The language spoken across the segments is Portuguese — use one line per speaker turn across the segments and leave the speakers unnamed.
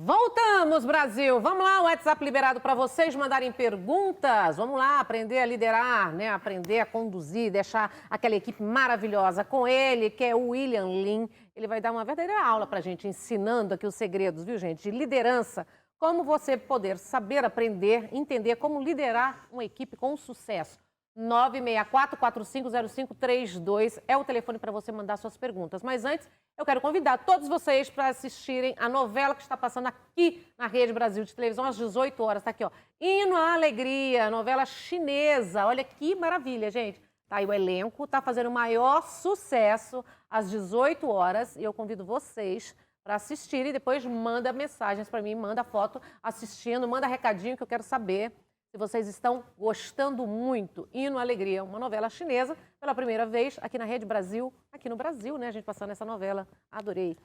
Voltamos, Brasil! Vamos lá, o WhatsApp liberado para vocês mandarem perguntas. Vamos lá, aprender a liderar, né? Aprender a conduzir, deixar aquela equipe maravilhosa com ele, que é o William Lin. Ele vai dar uma verdadeira aula para a gente, ensinando aqui os segredos, viu, gente? De liderança. Como você poder saber aprender, entender como liderar uma equipe com sucesso. 964-450532 é o telefone para você mandar suas perguntas. Mas antes, eu quero convidar todos vocês para assistirem a novela que está passando aqui na Rede Brasil de televisão às 18 horas. Está aqui, ó. Hino à Alegria, novela chinesa. Olha que maravilha, gente. Tá aí o elenco, está fazendo o maior sucesso às 18 horas. E eu convido vocês para assistirem e depois manda mensagens para mim, manda foto assistindo, manda recadinho que eu quero saber se vocês estão gostando muito. Hino à Alegria, uma novela chinesa, pela primeira vez aqui na Rede Brasil, aqui no Brasil, né? A gente passando essa novela. Adorei.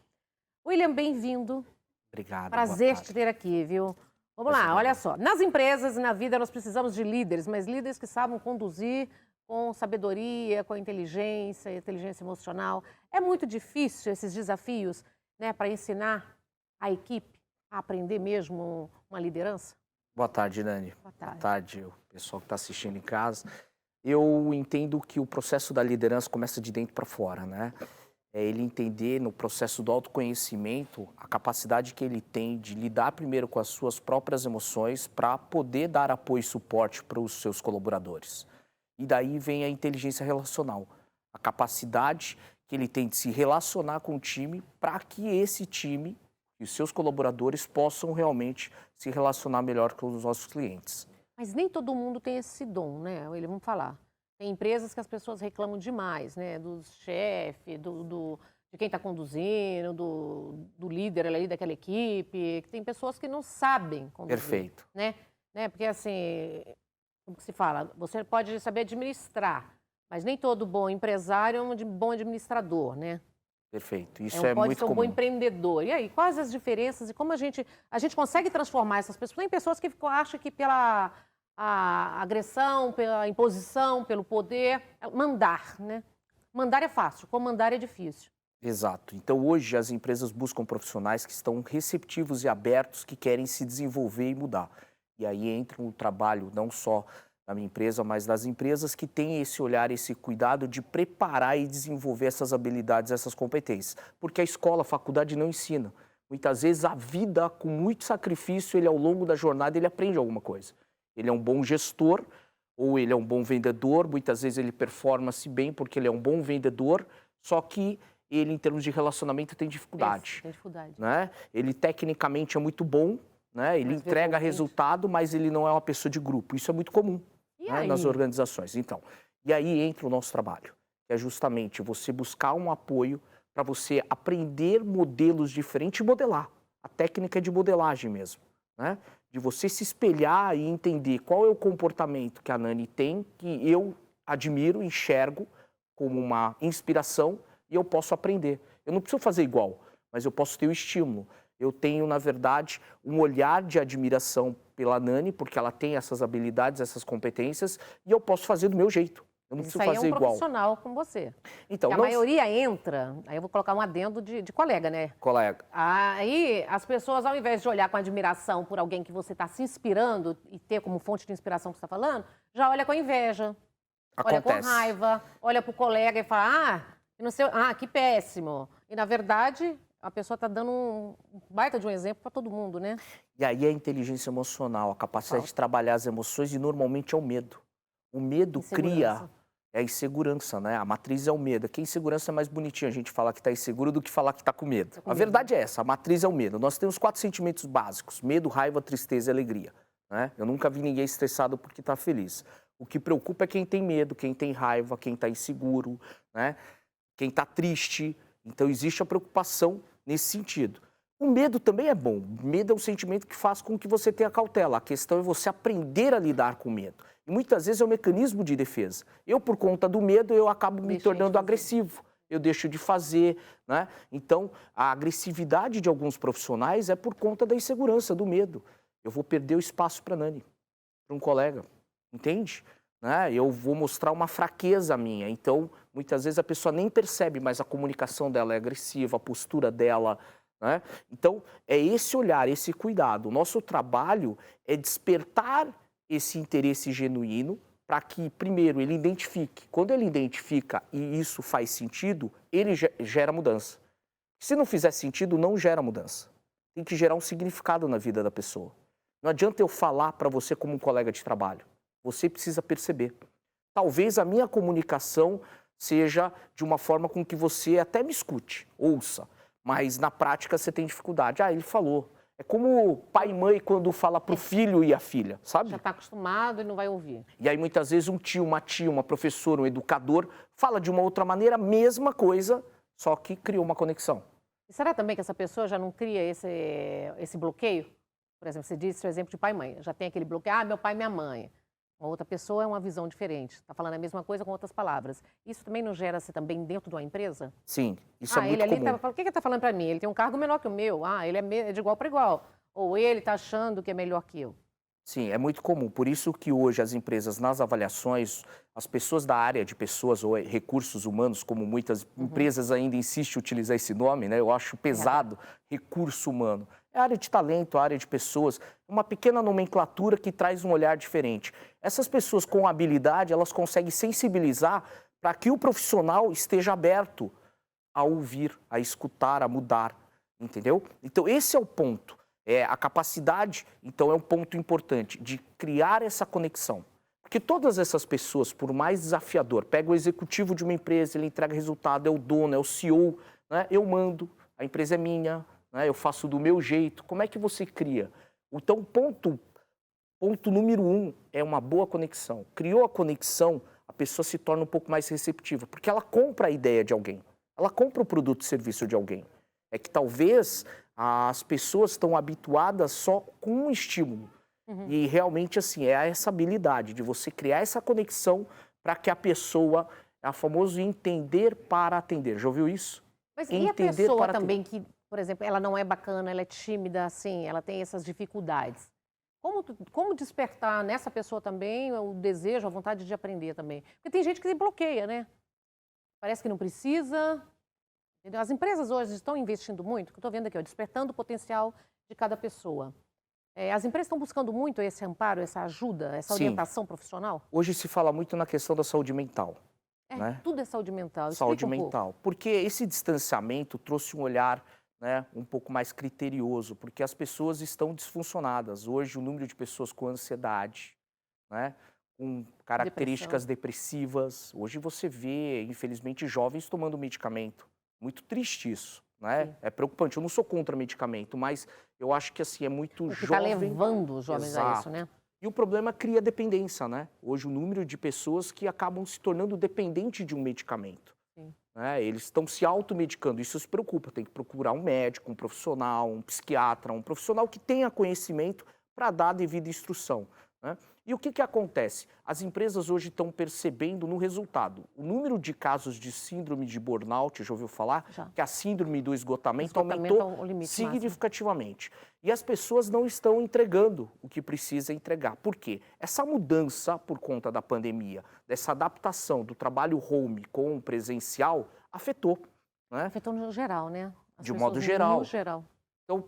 William, bem-vindo.
Obrigado.
Prazer te ter aqui, viu? Vamos lá, olha só. Nas empresas e na vida nós precisamos de líderes, mas líderes que sabem conduzir com sabedoria, com inteligência emocional. É muito difícil esses desafios, né, para ensinar a equipe a aprender mesmo uma liderança?
Boa tarde, Nani.
Boa tarde.
Boa tarde, o pessoal que está assistindo em casa. Eu entendo que o processo da liderança começa de dentro para fora, né? É ele entender no processo do autoconhecimento a capacidade que ele tem de lidar primeiro com as suas próprias emoções para poder dar apoio e suporte para os seus colaboradores. E daí vem a inteligência relacional, a capacidade que ele tem de se relacionar com o time para que esse time e os seus colaboradores possam realmente se relacionar melhor com os nossos clientes.
Mas nem todo mundo tem esse dom, né? William, vamos falar. Tem empresas que as pessoas reclamam demais, né? Do chefe, de quem está conduzindo, do líder ali daquela equipe. Que tem pessoas que não sabem conduzir.
Perfeito.
Né? Porque assim, como que se fala? Você pode saber administrar, mas nem todo bom empresário é um bom administrador, né?
Perfeito, isso é muito
comum. Pode ser um bom empreendedor. E aí, quais as diferenças e como a gente consegue transformar essas pessoas? Tem pessoas que acham que pela agressão, pela imposição, pelo poder, mandar, né? Mandar é fácil, comandar é difícil.
Exato. Então, hoje, as empresas buscam profissionais que estão receptivos e abertos, que querem se desenvolver e mudar. E aí entra o trabalho não só da minha empresa, mas das empresas que têm esse olhar, esse cuidado de preparar e desenvolver essas habilidades, essas competências. Porque a escola, a faculdade não ensina. Muitas vezes a vida, com muito sacrifício, ele ao longo da jornada, ele aprende alguma coisa. Ele é um bom gestor, ou ele é um bom vendedor, muitas vezes ele performa-se bem porque ele é um bom vendedor, só que ele, em termos de relacionamento, tem dificuldade.
Tem dificuldade.
Né? Ele, tecnicamente, é muito bom, né? Ele entrega resultado, mas ele não é uma pessoa de grupo. Isso é muito comum. Né, nas organizações. Então, e aí entra o nosso trabalho, que é justamente você buscar um apoio para você aprender modelos diferentes e modelar. A técnica de modelagem mesmo, né? De você se espelhar e entender qual é o comportamento que a Nani tem, que eu admiro, enxergo como uma inspiração e eu posso aprender. Eu não preciso fazer igual, mas eu posso ter o estímulo. Eu tenho, na verdade, um olhar de admiração pela Nani, porque ela tem essas habilidades, essas competências, e eu posso fazer do meu jeito. Eu não preciso fazer igual. Isso aí é um
profissional como você.
Então,
a maioria entra, aí eu vou colocar um adendo de colega, né?
Colega.
Aí as pessoas, ao invés de olhar com admiração por alguém que você está se inspirando e ter como fonte de inspiração que você está falando, já olha com inveja, olha com raiva, olha para o colega e fala, não sei, que péssimo. E, na verdade, a pessoa está dando um baita de um exemplo para todo mundo, né?
E aí a inteligência emocional, a capacidade de trabalhar as emoções, e normalmente é o medo. O medo cria a insegurança, né? A matriz é o medo. Aqui a insegurança é mais bonitinha, a gente fala que está inseguro do que falar que está com medo. A verdade é essa, a matriz é o medo. Nós temos 4 sentimentos básicos: medo, raiva, tristeza e alegria. Né? Eu nunca vi ninguém estressado porque está feliz. O que preocupa é quem tem medo, quem tem raiva, quem está inseguro, né? Quem está triste. Então existe a preocupação nesse sentido. O medo também é bom. O medo é um sentimento que faz com que você tenha cautela. A questão é você aprender a lidar com o medo. E muitas vezes é um mecanismo de defesa. Eu, por conta do medo, eu acabo me tornando agressivo. Eu deixo de fazer, né? Então, a agressividade de alguns profissionais é por conta da insegurança, do medo. Eu vou perder o espaço para a Nani, para um colega, entende? Né? Eu vou mostrar uma fraqueza minha. Então, muitas vezes a pessoa nem percebe, mas a comunicação dela é agressiva, a postura dela, né? Então, é esse olhar, esse cuidado. O nosso trabalho é despertar esse interesse genuíno para que, primeiro, ele identifique. Quando ele identifica e isso faz sentido, ele gera mudança. Se não fizer sentido, não gera mudança. Tem que gerar um significado na vida da pessoa. Não adianta eu falar para você como um colega de trabalho. Você precisa perceber. Talvez a minha comunicação seja de uma forma com que você até me escute, ouça, mas na prática você tem dificuldade. Ah, ele falou. É como pai e mãe quando fala para o filho e a filha, sabe?
Já está acostumado e não vai ouvir.
E aí muitas vezes um tio, uma tia, uma professora, um educador fala de uma outra maneira, a mesma coisa, só que criou uma conexão.
E será também que essa pessoa já não cria esse bloqueio? Por exemplo, você disse o exemplo de pai e mãe. Já tem aquele bloqueio, ah, meu pai e minha mãe. Uma outra pessoa é uma visão diferente. Está falando a mesma coisa com outras palavras. Isso também não gera-se também dentro de uma empresa?
Sim, isso é muito
ele ali
comum.
o que ele está falando para mim? Ele tem um cargo menor que o meu. Ah, ele é de igual para igual. Ou ele está achando que é melhor que eu.
Sim, é muito comum. Por isso que hoje as empresas, nas avaliações, as pessoas da área de pessoas ou recursos humanos, como muitas empresas ainda insistem em utilizar esse nome, né? Eu acho pesado, recurso humano. É a área de talento, a área de pessoas, uma pequena nomenclatura que traz um olhar diferente. Essas pessoas com habilidade, elas conseguem sensibilizar para que o profissional esteja aberto a ouvir, a escutar, a mudar, entendeu? Então, esse é o ponto. A capacidade, então, é um ponto importante de criar essa conexão. Porque todas essas pessoas, por mais desafiador, pega o executivo de uma empresa, ele entrega resultado, é o dono, é o CEO, né? Eu mando, a empresa é minha, né? Eu faço do meu jeito. Como é que você cria? Então, ponto número 1 é uma boa conexão. Criou a conexão, a pessoa se torna um pouco mais receptiva, porque ela compra a ideia de alguém, ela compra o produto e serviço de alguém. É que talvez as pessoas estão habituadas só com um estímulo. E realmente, assim, é essa habilidade de você criar essa conexão para que a pessoa, é o famoso entender para atender. Já ouviu isso?
Mas e a pessoa também que, por exemplo, ela não é bacana, ela é tímida, assim, ela tem essas dificuldades? Como despertar nessa pessoa também o desejo, a vontade de aprender também? Porque tem gente que se bloqueia, né? Parece que não precisa. Entendeu? As empresas hoje estão investindo muito, que eu estou vendo aqui, ó, despertando o potencial de cada pessoa. As empresas estão buscando muito esse amparo, essa ajuda, essa orientação profissional?
Hoje se fala muito na questão da saúde mental. Né?
Tudo é saúde mental.
Saúde mental. Porque esse distanciamento trouxe um olhar, né, um pouco mais criterioso, porque as pessoas estão disfuncionadas. Hoje o número de pessoas com ansiedade, né, com características depressivas. Hoje você vê, infelizmente, jovens tomando medicamento. Muito triste isso, né? Sim. É preocupante. Eu não sou contra medicamento, mas eu acho que assim é muito jovem.
Está levando os jovens a isso, né?
E o problema cria dependência, né? Hoje o número de pessoas que acabam se tornando dependentes de um medicamento. Sim. Né? Eles estão se automedicando. Isso se preocupa. Tem que procurar um médico, um profissional, um psiquiatra, um profissional que tenha conhecimento para dar a devida instrução. Né? E o que acontece? As empresas hoje estão percebendo no resultado. O número de casos de síndrome de burnout, já ouviu falar? Já. Que a síndrome do esgotamento aumentou significativamente. E as pessoas não estão entregando o que precisa entregar. Por quê? Essa mudança por conta da pandemia, dessa adaptação do trabalho home com o presencial, afetou. Né?
Afetou no geral, né?
De modo geral.
No geral.
Então,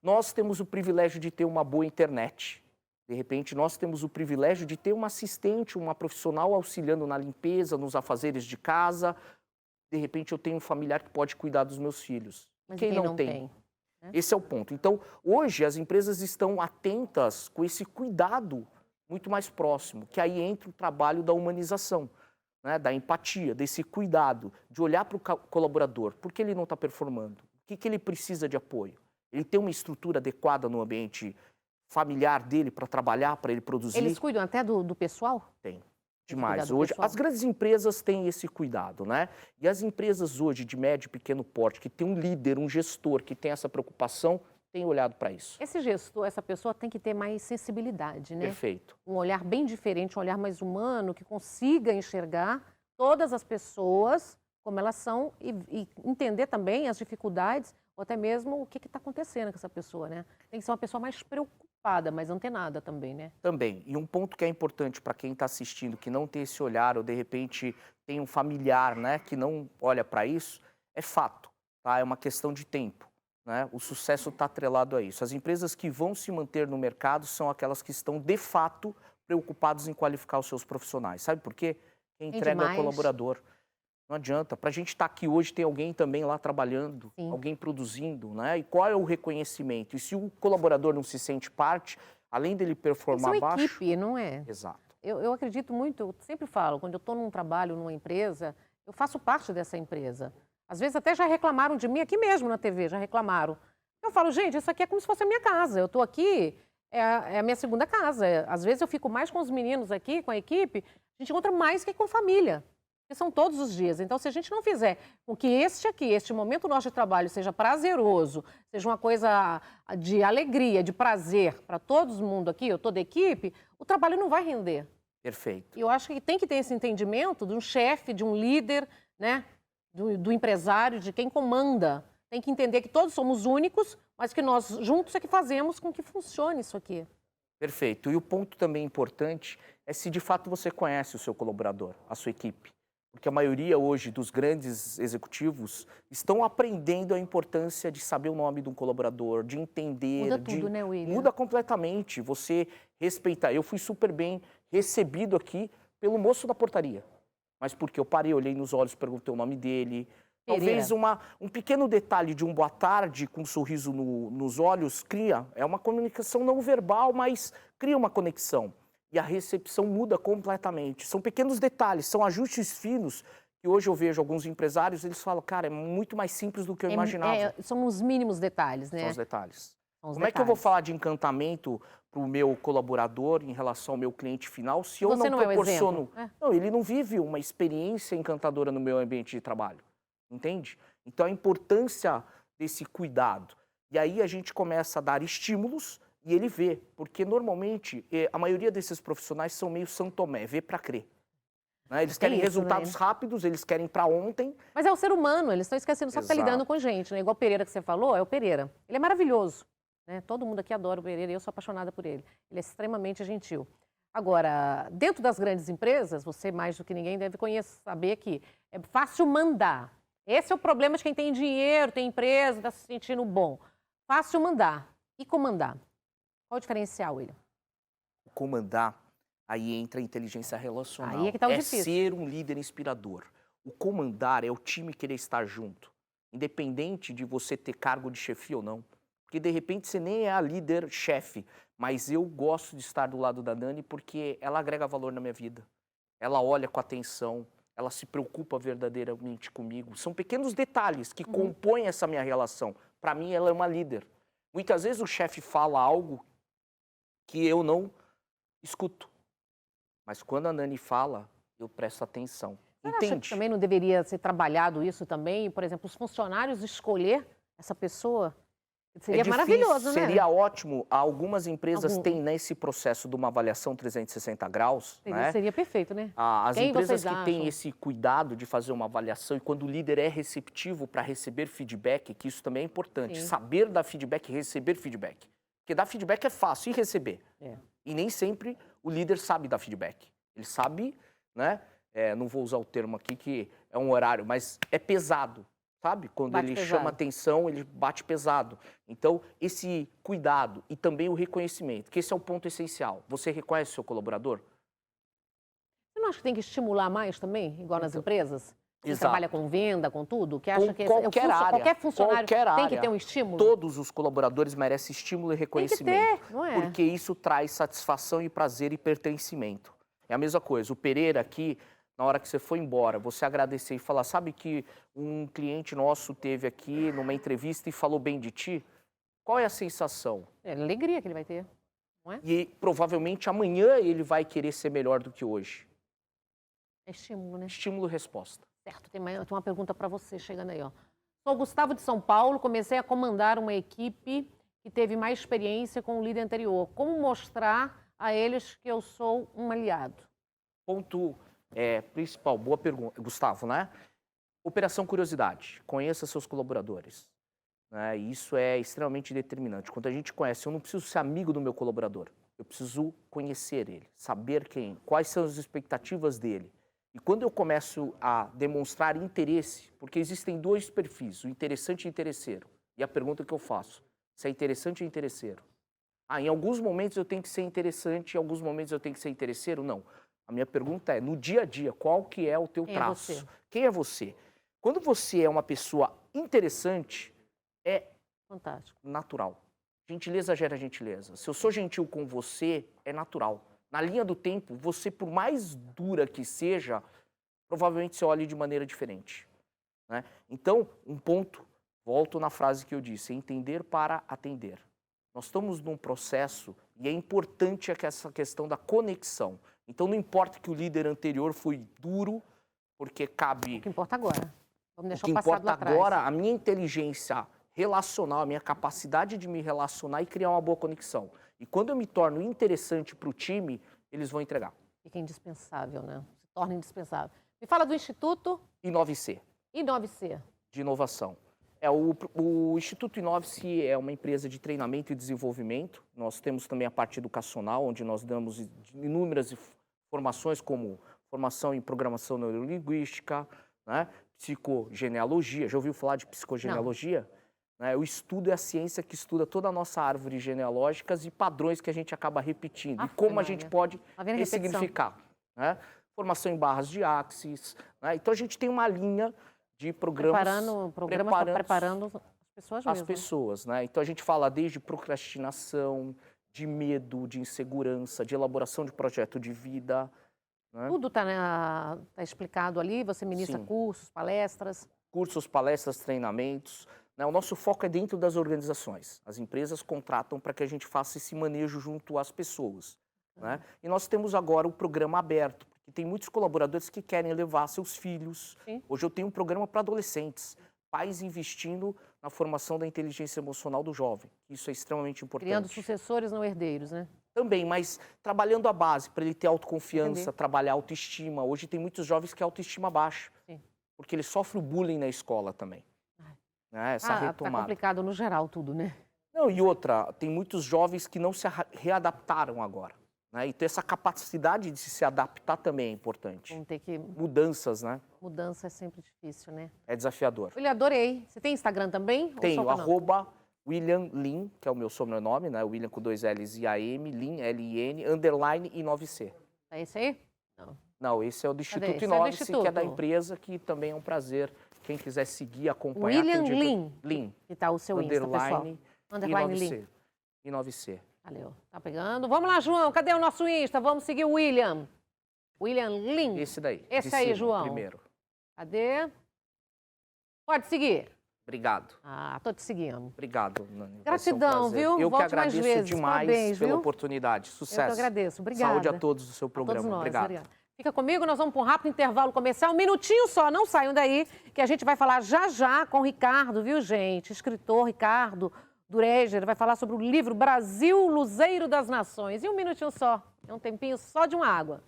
nós temos o privilégio de ter uma boa internet. De repente, nós temos o privilégio de ter uma assistente, uma profissional auxiliando na limpeza, nos afazeres de casa. De repente, eu tenho um familiar que pode cuidar dos meus filhos.
Mas quem não tem?
Né? Esse é o ponto. Então, hoje, as empresas estão atentas com esse cuidado muito mais próximo, que aí entra o trabalho da humanização, né? Da empatia, desse cuidado, de olhar para o colaborador. Por que ele não está performando? O que ele precisa de apoio? Ele tem uma estrutura adequada no ambiente familiar dele para trabalhar, para ele produzir.
Eles cuidam até do pessoal?
Tem, demais. Hoje, as grandes empresas têm esse cuidado, né? E as empresas hoje de médio e pequeno porte, que tem um líder, um gestor que tem essa preocupação, têm olhado para isso.
Esse gestor, essa pessoa tem que ter mais sensibilidade, né?
Perfeito.
Um olhar bem diferente, um olhar mais humano, que consiga enxergar todas as pessoas como elas são e entender também as dificuldades ou até mesmo o que está acontecendo com essa pessoa, né? Tem que ser uma pessoa mais preocupada, mais antenada também, né?
Também. E um ponto que é importante para quem está assistindo, que não tem esse olhar ou de repente tem um familiar, né, que não olha para isso, é fato, tá? É uma questão de tempo. né, o sucesso está atrelado a isso. As empresas que vão se manter no mercado são aquelas que estão, de fato, preocupadas em qualificar os seus profissionais. Sabe por quê? Quem entrega ao colaborador. Não adianta. Para a gente estar aqui hoje, tem alguém também lá trabalhando,
Sim.
alguém produzindo, né? E qual é o reconhecimento? E se o colaborador não se sente parte, além dele performar
Tem
abaixo...
equipe, não é?
Exato.
Eu acredito muito, eu sempre falo, quando eu estou num trabalho, numa empresa, eu faço parte dessa empresa. Às vezes até já reclamaram de mim aqui mesmo na TV, já reclamaram. Eu falo, gente, isso aqui é como se fosse a minha casa. Eu estou aqui, é a minha segunda casa. Às vezes eu fico mais com os meninos aqui, com a equipe, a gente encontra mais que com família. Porque são todos os dias. Então, se a gente não fizer com que este momento nosso de trabalho seja prazeroso, seja uma coisa de alegria, de prazer para todo mundo aqui, toda a equipe, o trabalho não vai render.
Perfeito.
E eu acho que tem que ter esse entendimento de um chefe, de um líder, né? Do empresário, de quem comanda. Tem que entender que todos somos únicos, mas que nós juntos é que fazemos com que funcione isso aqui.
Perfeito. E o ponto também importante é se de fato você conhece o seu colaborador, a sua equipe. Porque a maioria hoje dos grandes executivos estão aprendendo a importância de saber o nome de um colaborador, de entender...
Muda tudo, né, William?
Muda completamente. Você respeitar. Eu fui super bem recebido aqui pelo moço da portaria. Mas porque eu parei, olhei nos olhos, perguntei o nome dele. Talvez um pequeno detalhe de um boa tarde com um sorriso nos olhos cria. É uma comunicação não verbal, mas cria uma conexão. E a recepção muda completamente. São pequenos detalhes, são ajustes finos que hoje eu vejo alguns empresários, eles falam, cara, é muito mais simples do que eu imaginava.
São os mínimos detalhes, né?
São os detalhes.
São os
Como é que eu vou falar de encantamento para o meu colaborador em relação ao meu cliente final se eu não proporciono... Não, ele não vive uma experiência encantadora no meu ambiente de trabalho, entende? Então a importância desse cuidado. E aí a gente começa a dar estímulos e ele vê, porque normalmente a maioria desses profissionais são meio São Tomé, vê para crer. Né? Eles querem resultados rápidos, eles querem para ontem.
Mas é o ser humano, eles estão esquecendo só que está lidando com gente, né? Igual o Pereira que você falou, é o Pereira. Ele é maravilhoso, né? Todo mundo aqui adora o Pereira e eu sou apaixonada por ele. Ele é extremamente gentil. Agora, dentro das grandes empresas, você mais do que ninguém deve saber que é fácil mandar. Esse é o problema de quem tem dinheiro, tem empresa, está se sentindo bom. Fácil mandar. E comandar? Qual o diferencial, William?
Comandar, aí entra a inteligência relacional.
Aí é que tá o difícil.
Ser um líder inspirador. O comandar é o time querer estar junto, independente de você ter cargo de chefia ou não. Porque, de repente, você nem é a líder-chefe, mas eu gosto de estar do lado da Dani porque ela agrega valor na minha vida. Ela olha com atenção, ela se preocupa verdadeiramente comigo. São pequenos detalhes que compõem essa minha relação. Para mim, ela é uma líder. Muitas vezes o chefe fala algo que eu não escuto. Mas quando a Nani fala, eu presto atenção.
Você
Entende?
acha que também não deveria ser trabalhado isso também? Por exemplo, os funcionários escolher essa pessoa? Seria maravilhoso, né?
Seria ótimo. Algumas empresas têm nesse processo de uma avaliação 360 graus.
Seria perfeito, né?
As empresas que têm esse cuidado de fazer uma avaliação e quando o líder é receptivo para receber feedback, que isso também é importante.
Sim.
Saber dar feedback e receber feedback. Porque dar feedback é fácil e receber. E nem sempre o líder sabe dar feedback. Ele sabe, né? Não vou usar o termo aqui que é um horário, mas é pesado. Sabe? Quando ele chama atenção, ele bate pesado. Então, esse cuidado e também o reconhecimento, que esse é o ponto essencial. Você reconhece o seu colaborador?
Você não acha que tem que estimular mais também, igual nas empresas? Você
Exato.
trabalha com venda, com tudo? Que acha que
qualquer
funcionário tem que ter um estímulo?
Todos os colaboradores merecem estímulo e reconhecimento.
Tem que ter, não é?
Porque isso traz satisfação e prazer e pertencimento. É a mesma coisa. O Pereira aqui, na hora que você foi embora, você agradecer e falar, sabe que um cliente nosso teve aqui numa entrevista e falou bem de ti? Qual é a sensação?
É a alegria que ele vai ter, não é?
E provavelmente amanhã ele vai querer ser melhor do que hoje.
É estímulo, né?
Estímulo-resposta.
Certo, tem uma pergunta para você chegando aí, ó. Sou Gustavo de São Paulo, comecei a comandar uma equipe que teve mais experiência com o líder anterior. Como mostrar a eles que eu sou um aliado?
Ponto principal, boa pergunta, Gustavo, né? Operação Curiosidade, conheça seus colaboradores. Né? Isso é extremamente determinante. Quando a gente conhece, eu não preciso ser amigo do meu colaborador, eu preciso conhecer ele, saber quais são as expectativas dele. E quando eu começo a demonstrar interesse, porque existem dois perfis, o interessante e o interesseiro. E a pergunta que eu faço, se é interessante ou interesseiro? Em alguns momentos eu tenho que ser interessante, em alguns momentos eu tenho que ser interesseiro? Não. A minha pergunta é, no dia a dia, qual que é o teu traço?
É você?
Quem é você? Quando você é uma pessoa interessante, é
Fantástico.
natural. Gentileza gera gentileza. Se eu sou gentil com você, é natural. Na linha do tempo, você, por mais dura que seja, provavelmente você olhe de maneira diferente, né? Então, um ponto, volto na frase que eu disse, entender para atender. Nós estamos num processo e é importante essa questão da conexão. Então, não importa que o líder anterior foi duro, porque cabe...
O que importa agora. Vamos deixar
o que
o passado
importa
lá atrás.
agora, a minha inteligência relacional, a minha capacidade de me relacionar e criar uma boa conexão. E quando eu me torno interessante para o time, eles vão entregar.
Fica indispensável, né? Se torna indispensável. Me fala do Instituto
Inove-C.
Inove-C.
De inovação. O Instituto Inove-C é uma empresa de treinamento e desenvolvimento. Nós temos também a parte educacional, onde nós damos inúmeras formações, como formação em programação neurolinguística, né? Psicogenealogia. Já ouviu falar de psicogenealogia? O estudo é a ciência que estuda toda a nossa árvore genealógica e padrões que a gente acaba repetindo. E como a gente pode ressignificar. Né? Formação em barras de Axis. Né? Então, a gente tem uma linha de programas...
Preparando as pessoas mesmo.
Né? Então, a gente fala desde procrastinação, de medo, de insegurança, de elaboração de projeto de vida. Né?
Tudo está explicado ali, você ministra cursos, palestras.
Cursos, palestras, treinamentos. O nosso foco é dentro das organizações. As empresas contratam para que a gente faça esse manejo junto às pessoas. Né? E nós temos agora o programa aberto, porque tem muitos colaboradores que querem levar seus filhos.
Sim.
Hoje eu tenho um programa para adolescentes, pais investindo na formação da inteligência emocional do jovem. Isso é extremamente importante.
Criando sucessores, não herdeiros, né?
Também, mas trabalhando a base, para ele ter autoconfiança, trabalhar autoestima. Hoje tem muitos jovens que a autoestima baixa, porque ele sofre o bullying na escola também. Essa retomada.
Tá complicado no geral tudo, né?
Não, e outra, tem muitos jovens que não se readaptaram agora. Né? Então, essa capacidade de se adaptar também é importante.
Vamos ter que...
Mudanças, né?
Mudança é sempre difícil, né?
É desafiador.
Olha, adorei. Você tem Instagram também?
Tenho, @William Lin, que é o meu sobrenome, né? William com 2 L's e A-M, Lin, L-I-N, _ Inove-C.
É esse aí?
Não, esse é o do Instituto Inove-C, que é da empresa, que também é um prazer. Quem quiser seguir, acompanhar...
William Lin.
Lin.
Que tá o seu Insta, pessoal.
Underline Lin. Inove-C.
Valeu. Tá pegando. Vamos lá, João. Cadê o nosso Insta? Vamos seguir o William. William Lin.
Esse daí.
Esse aí, João.
Primeiro.
Cadê? Pode seguir.
Obrigado.
Tô te seguindo.
Obrigado, Nani.
Gratidão, viu?
Eu que
Volte mais
agradeço
vezes.
demais
Parabéns,
pela
viu?
oportunidade. Sucesso.
Eu que agradeço. Obrigada.
Saúde a todos do seu programa.
A todos nós.
Obrigado.
Fica comigo, nós vamos para um rápido intervalo comercial. Um minutinho só, não saiam daí, que a gente vai falar já com o Ricardo, viu, gente? Escritor Ricardo Dureger vai falar sobre o livro Brasil, Luzeiro das Nações. E um minutinho só, é um tempinho só de uma água.